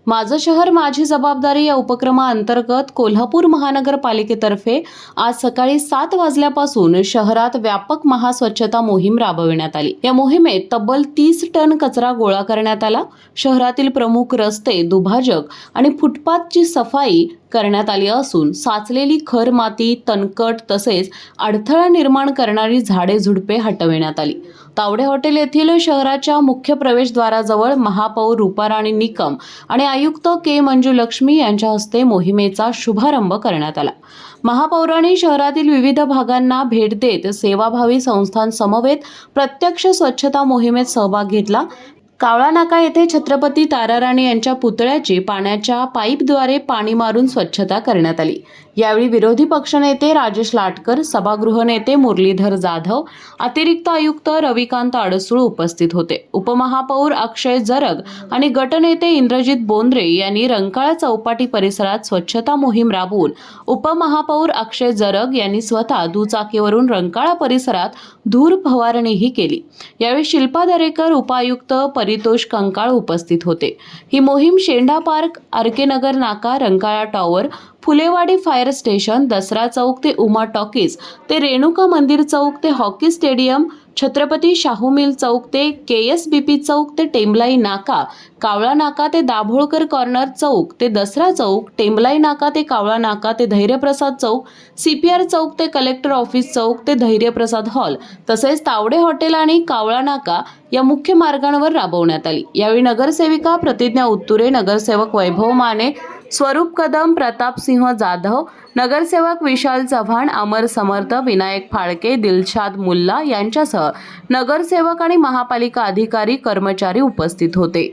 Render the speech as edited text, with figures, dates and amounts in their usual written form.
माझं शहर माझी जबाबदारी या उपक्रमाअंतर्गत कोल्हापूर महानगरपालिकेतर्फे आज सकाळी 7 वाजल्यापासून शहरात व्यापक महास्वच्छता मोहीम राबविण्यात आली। या मोहिमेत तब्बल 30 टन कचरा गोळा करण्यात आला। शहरातील प्रमुख रस्ते, दुभाजक आणि फुटपाथची सफाई करण्यात आली असून साचलेली खर माती, तणकट तसेच अडथळा निर्माण करणारी झाडे झुडपे हटविण्यात आली। तावडे हॉटेल येथील शहराच्या मुख्य प्रवेशद्वाराजवळ महापौर रूपाराणी निकम आणि आयुक्त के मंजुलक्ष्मी यांच्या हस्ते मोहिमेचा शुभारंभ करण्यात आला। महापौरांनी शहरातील विविध भागांना भेट देत सेवाभावी संस्थांसमवेत प्रत्यक्ष स्वच्छता मोहिमेत सहभाग घेतला। कावळा नाका येथे छत्रपती ताराराणी यांच्या पुतळ्याची पाण्याच्या पाईपद्वारे पाणी मारून स्वच्छता करण्यात आली। यावेळी विरोधी पक्षनेते राजेश लाटकर, सभागृह नेते मुरलीधर जाधव, अतिरिक्त आयुक्त रविकांत अडसूळ उपस्थित होते। उपमहापौर अक्षय जरग आणि गटनेते इंद्रजित बोंद्रे यांनी रंकाळा चौपाटी परिसरात स्वच्छता मोहीम राबवून उपमहापौर अक्षय जरग यांनी स्वतः दुचाकीवरून रंकाळा परिसरात धूर फवारणीही केली। यावेळी शिल्पा दरेकर, उपायुक्त परितोष कंकाळ उपस्थित होते। ही मोहीम शेंडा park, RK Nagar Naka, Rankala tower, Phulewadi fire station, Dasara Chowk ते उमा टॉकीज ते रेणुका मंदिर चौक ते hockey stadium, Chhatrapati Shahu mill Chowk ते KSBP चौक ते टेंबलाई नाका, कावळा नाका ते दाभोळकर कॉर्नर चौक ते दसरा चौक, टेंबलाई नाका ते कावळा नाका ते धैर्यप्रसाद चौक, CPR चौक ते कलेक्टर ऑफिस चौक ते धैर्यप्रसाद हॉल तसेच तावडे हॉटेल आणि कावळा नाका या मुख्य मार्गांवर राबवण्यात आली। यावेळी नगरसेविका प्रतिज्ञा उत्तुरे, नगरसेवक वैभव माने, स्वरूप कदम, प्रताप सिंह जाधव, नगरसेवक विशाल चव्हाण, अमर समर्थ, विनायक फाळके, दिलशाद मुल्ला यांच्यासह नगरसेवक आणि महापालिका अधिकारी, कर्मचारी उपस्थित होते।